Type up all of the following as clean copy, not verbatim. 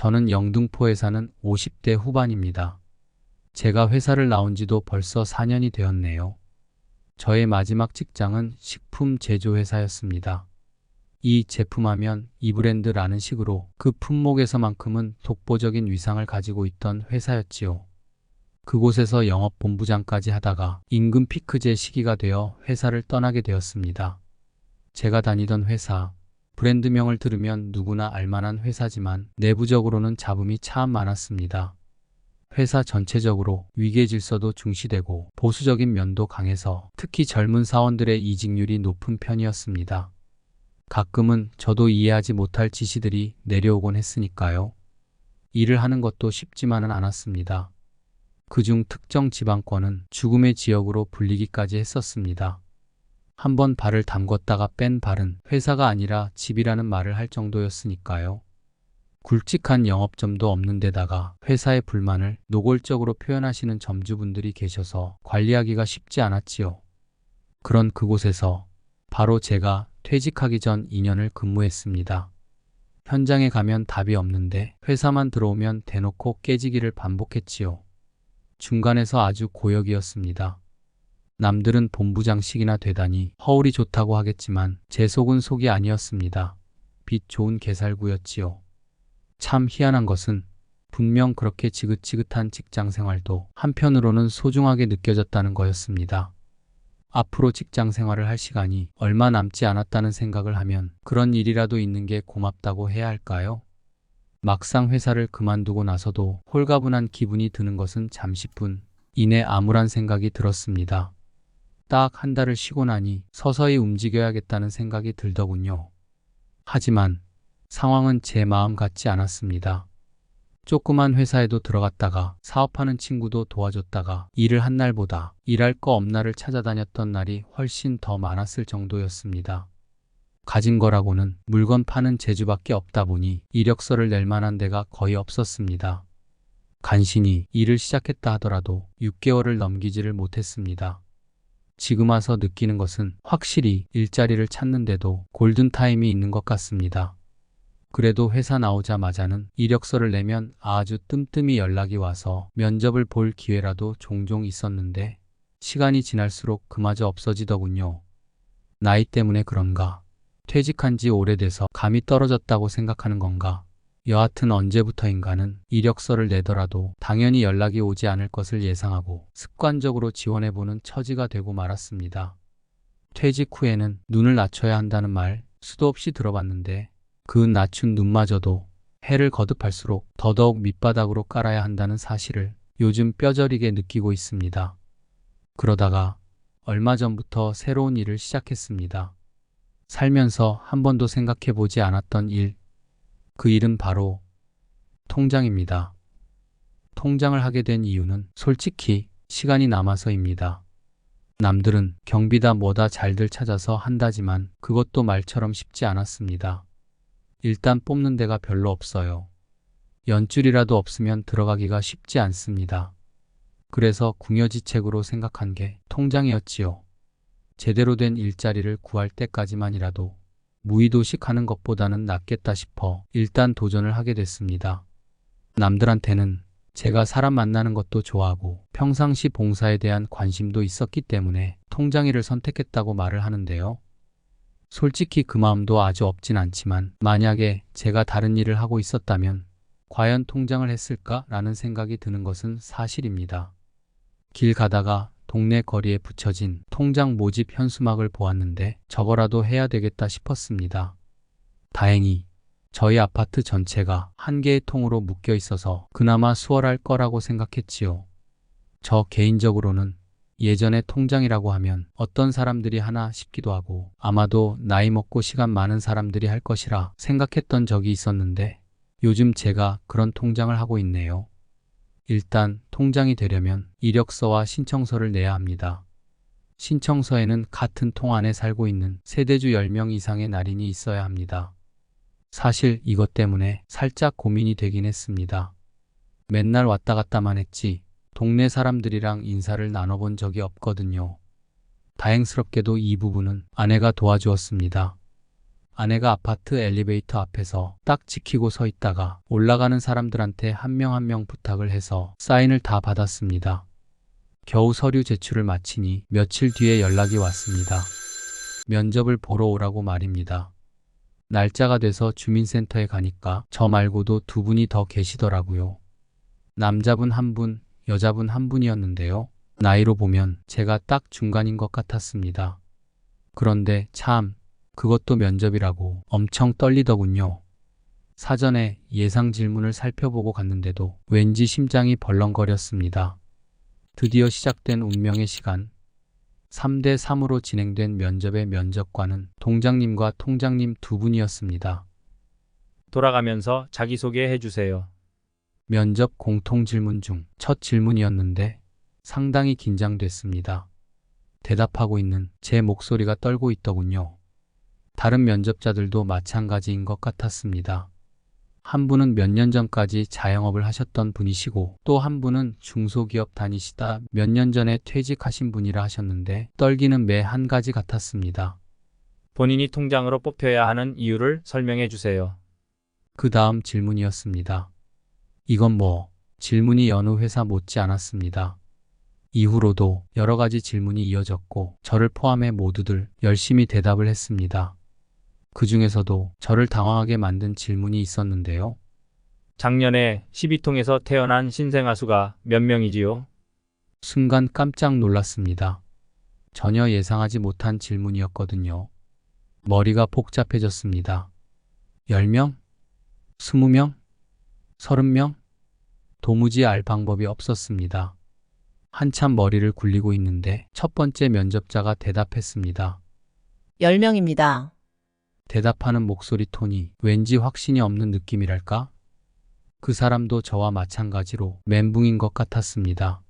저는 영등포에 사는 50대 후반입니다. 제가 회사를 나온 지도 벌써 4년이 되었네요. 저의 마지막 직장은 식품 제조회사였습니다. 이 제품하면 이 브랜드라는 식으로 그 품목에서만큼은 독보적인 위상을 가지고 있던 회사였지요. 그곳에서 영업본부장까지 하다가 임금 피크제 시기가 되어 회사를 떠나게 되었습니다. 제가 다니던 회사, 브랜드명을 들으면 누구나 알만한 회사지만 내부적으로는 잡음이 참 많았습니다. 회사 전체적으로 위계 질서도 중시되고 보수적인 면도 강해서 특히 젊은 사원들의 이직률이 높은 편이었습니다. 가끔은 저도 이해하지 못할 지시들이 내려오곤 했으니까요. 일을 하는 것도 쉽지만은 않았습니다. 그중 특정 지방권은 죽음의 지역으로 불리기까지 했었습니다. 한번 발을 담궜다가 뺀 발은 회사가 아니라 집이라는 말을 할 정도였으니까요. 굵직한 영업점도 없는 데다가 회사의 불만을 노골적으로 표현하시는 점주분들이 계셔서 관리하기가 쉽지 않았지요. 그런 그곳에서 바로 제가 퇴직하기 전 2년을 근무했습니다. 현장에 가면 답이 없는데 회사만 들어오면 대놓고 깨지기를 반복했지요. 중간에서 아주 고역이었습니다. 남들은 본부장식이나 되다니 허울이 좋다고 하겠지만 제 속은 속이 아니었습니다. 빛 좋은 개살구였지요. 참 희한한 것은 분명 그렇게 지긋지긋한 직장 생활도 한편으로는 소중하게 느껴졌다는 거였습니다. 앞으로 직장 생활을 할 시간이 얼마 남지 않았다는 생각을 하면 그런 일이라도 있는 게 고맙다고 해야 할까요? 막상 회사를 그만두고 나서도 홀가분한 기분이 드는 것은 잠시뿐 이내 암울한 생각이 들었습니다. 딱 한 달을 쉬고 나니 서서히 움직여야겠다는 생각이 들더군요. 하지만 상황은 제 마음 같지 않았습니다. 조그만 회사에도 들어갔다가 사업하는 친구도 도와줬다가 일을 한 날보다 일할 거 없나를 찾아다녔던 날이 훨씬 더 많았을 정도였습니다. 가진 거라고는 물건 파는 재주밖에 없다 보니 이력서를 낼 만한 데가 거의 없었습니다. 간신히 일을 시작했다 하더라도 6개월을 넘기지를 못했습니다. 지금 와서 느끼는 것은 확실히 일자리를 찾는데도 골든타임이 있는 것 같습니다. 그래도 회사 나오자마자는 이력서를 내면 아주 뜸뜸이 연락이 와서 면접을 볼 기회라도 종종 있었는데 시간이 지날수록 그마저 없어지더군요. 나이 때문에 그런가? 퇴직한 지 오래돼서 감이 떨어졌다고 생각하는 건가? 여하튼 언제부터인가는 이력서를 내더라도 당연히 연락이 오지 않을 것을 예상하고 습관적으로 지원해보는 처지가 되고 말았습니다. 퇴직 후에는 눈을 낮춰야 한다는 말 수도 없이 들어봤는데 그 낮춘 눈마저도 해를 거듭할수록 더더욱 밑바닥으로 깔아야 한다는 사실을 요즘 뼈저리게 느끼고 있습니다. 그러다가 얼마 전부터 새로운 일을 시작했습니다. 살면서 한 번도 생각해보지 않았던 일, 그 일은 바로 통장입니다. 통장을 하게 된 이유는 솔직히 시간이 남아서입니다. 남들은 경비다 뭐다 잘들 찾아서 한다지만 그것도 말처럼 쉽지 않았습니다. 일단 뽑는 데가 별로 없어요. 연줄이라도 없으면 들어가기가 쉽지 않습니다. 그래서 궁여지책으로 생각한 게 통장이었지요. 제대로 된 일자리를 구할 때까지만이라도 무의도식 하는 것보다는 낫겠다 싶어 일단 도전을 하게 됐습니다. 남들한테는 제가 사람 만나는 것도 좋아하고 평상시 봉사에 대한 관심도 있었기 때문에 통장일을 선택했다고 말을 하는데요. 솔직히 그 마음도 아주 없진 않지만 만약에 제가 다른 일을 하고 있었다면 과연 통장을 했을까라는 생각이 드는 것은 사실입니다. 길 가다가 동네 거리에 붙여진 통장 모집 현수막을 보았는데 저거라도 해야 되겠다 싶었습니다. 다행히 저희 아파트 전체가 한 개의 통으로 묶여 있어서 그나마 수월할 거라고 생각했지요. 저 개인적으로는 예전에 통장이라고 하면 어떤 사람들이 하나 싶기도 하고 아마도 나이 먹고 시간 많은 사람들이 할 것이라 생각했던 적이 있었는데 요즘 제가 그런 통장을 하고 있네요. 일단 통장이 되려면 이력서와 신청서를 내야 합니다. 신청서에는 같은 통 안에 살고 있는 세대주 10명 이상의 날인이 있어야 합니다. 사실 이것 때문에 살짝 고민이 되긴 했습니다. 맨날 왔다 갔다만 했지 동네 사람들이랑 인사를 나눠본 적이 없거든요. 다행스럽게도 이 부분은 아내가 도와주었습니다. 아내가 아파트 엘리베이터 앞에서 딱 지키고 서 있다가 올라가는 사람들한테 한 명 한 명 부탁을 해서 사인을 다 받았습니다. 겨우 서류 제출을 마치니 며칠 뒤에 연락이 왔습니다. 면접을 보러 오라고 말입니다. 날짜가 돼서 주민센터에 가니까 저 말고도 두 분이 더 계시더라고요. 남자분 한 분, 여자분 한 분이었는데요. 나이로 보면 제가 딱 중간인 것 같았습니다. 그런데 참, 그것도 면접이라고 엄청 떨리더군요. 사전에 예상 질문을 살펴보고 갔는데도 왠지 심장이 벌렁거렸습니다. 드디어 시작된 운명의 시간. 3대 3으로 진행된 면접의 면접관은 동장님과 통장님 두 분이었습니다. 돌아가면서 자기소개해 주세요. 면접 공통 질문 중 첫 질문이었는데 상당히 긴장됐습니다. 대답하고 있는 제 목소리가 떨고 있더군요. 다른 면접자들도 마찬가지인 것 같았습니다. 한 분은 몇 년 전까지 자영업을 하셨던 분이시고 또 한 분은 중소기업 다니시다 몇 년 전에 퇴직하신 분이라 하셨는데 떨기는 매 한 가지 같았습니다. 본인이 통장으로 뽑혀야 하는 이유를 설명해 주세요. 그 다음 질문이었습니다. 이건 질문이 여느 회사 못지 않았습니다. 이후로도 여러 가지 질문이 이어졌고 저를 포함해 모두들 열심히 대답을 했습니다. 그 중에서도 저를 당황하게 만든 질문이 있었는데요. 작년에 12통에서 태어난 신생아수가 몇 명이지요? 순간 깜짝 놀랐습니다. 전혀 예상하지 못한 질문이었거든요. 머리가 복잡해졌습니다. 10명? 20명? 30명? 도무지 알 방법이 없었습니다. 한참 머리를 굴리고 있는데 첫 번째 면접자가 대답했습니다. 10명입니다. 대답하는 목소리 톤이 왠지 확신이 없는 느낌이랄까? 그 사람도 저와 마찬가지로 멘붕인 것 같았습니다.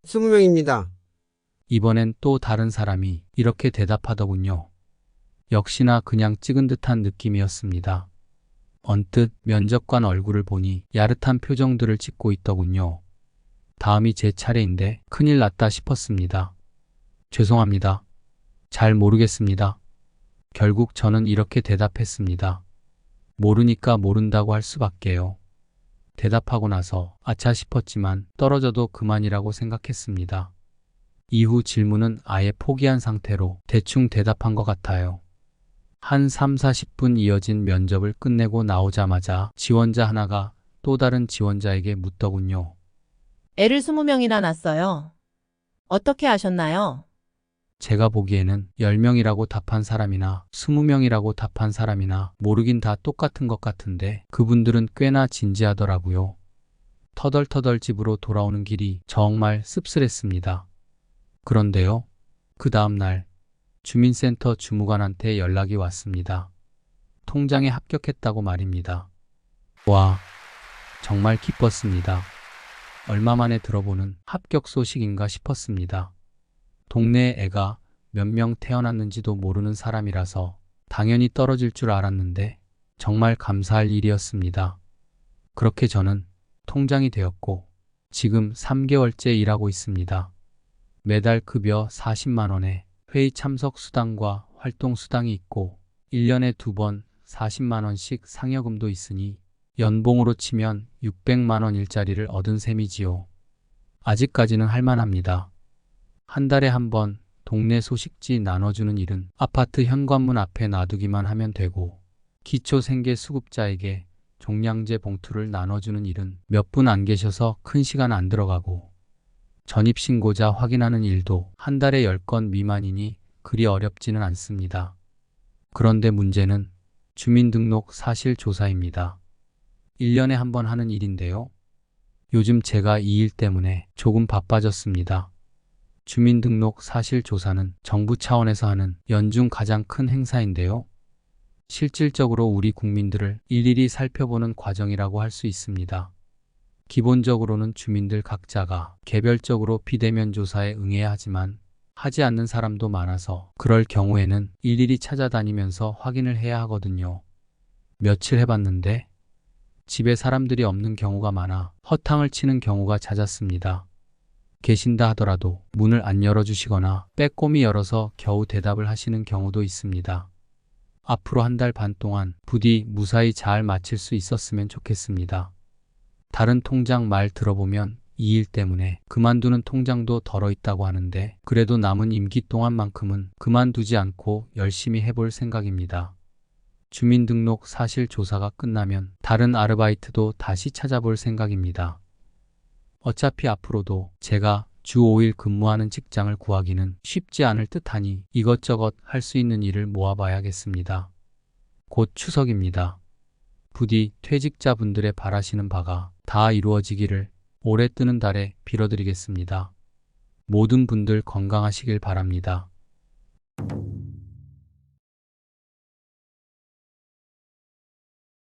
20명입니다. 이번엔 또 다른 사람이 이렇게 대답하더군요. 역시나 그냥 찍은 듯한 느낌이었습니다. 언뜻 면접관 얼굴을 보니 야릇한 표정들을 짓고 있더군요. 다음이 제 차례인데 큰일 났다 싶었습니다. 죄송합니다. 잘 모르겠습니다. 결국 저는 이렇게 대답했습니다. 모르니까 모른다고 할 수밖에요. 대답하고 나서 아차 싶었지만 떨어져도 그만이라고 생각했습니다. 이후 질문은 아예 포기한 상태로 대충 대답한 것 같아요. 한 3, 40분 이어진 면접을 끝내고 나오자마자 지원자 하나가 또 다른 지원자에게 묻더군요. 애를 20명이나 낳았어요. 어떻게 아셨나요? 제가 보기에는 10명이라고 답한 사람이나 20명이라고 답한 사람이나 모르긴 다 똑같은 것 같은데 그분들은 꽤나 진지하더라고요. 터덜터덜 집으로 돌아오는 길이 정말 씁쓸했습니다. 그런데요, 그 다음날 주민센터 주무관한테 연락이 왔습니다. 통장에 합격했다고 말입니다. 와, 정말 기뻤습니다. 얼마 만에 들어보는 합격 소식인가 싶었습니다. 동네에 애가 몇 명 태어났는지도 모르는 사람이라서 당연히 떨어질 줄 알았는데 정말 감사할 일이었습니다. 그렇게 저는 통장이 되었고 지금 3개월째 일하고 있습니다. 매달 급여 40만 원에 회의 참석 수당과 활동 수당이 있고 1년에 2번 40만 원씩 상여금도 있으니 연봉으로 치면 600만 원 일자리를 얻은 셈이지요. 아직까지는 할만합니다. 한 달에 한 번 동네 소식지 나눠주는 일은 아파트 현관문 앞에 놔두기만 하면 되고 기초 생계 수급자에게 종량제 봉투를 나눠주는 일은 몇 분 안 계셔서 큰 시간 안 들어가고 전입신고자 확인하는 일도 한 달에 10건 미만이니 그리 어렵지는 않습니다. 그런데 문제는 주민등록 사실조사입니다. 1년에 한 번 하는 일인데요. 요즘 제가 이 일 때문에 조금 바빠졌습니다. 주민등록 사실조사는 정부 차원에서 하는 연중 가장 큰 행사인데요. 실질적으로 우리 국민들을 일일이 살펴보는 과정이라고 할 수 있습니다. 기본적으로는 주민들 각자가 개별적으로 비대면 조사에 응해야 하지만 하지 않는 사람도 많아서 그럴 경우에는 일일이 찾아다니면서 확인을 해야 하거든요. 며칠 해봤는데 집에 사람들이 없는 경우가 많아 허탕을 치는 경우가 잦았습니다. 계신다 하더라도 문을 안 열어주시거나 빼꼼히 열어서 겨우 대답을 하시는 경우도 있습니다. 앞으로 한 달 반 동안 부디 무사히 잘 마칠 수 있었으면 좋겠습니다. 다른 통장 말 들어보면 이 일 때문에 그만두는 통장도 덜어 있다고 하는데 그래도 남은 임기 동안만큼은 그만두지 않고 열심히 해볼 생각입니다. 주민등록 사실 조사가 끝나면 다른 아르바이트도 다시 찾아볼 생각입니다. 어차피 앞으로도 제가 주 5일 근무하는 직장을 구하기는 쉽지 않을 듯하니 이것저것 할 수 있는 일을 모아봐야겠습니다. 곧 추석입니다. 부디 퇴직자분들의 바라시는 바가 다 이루어지기를 올해 뜨는 달에 빌어드리겠습니다. 모든 분들 건강하시길 바랍니다.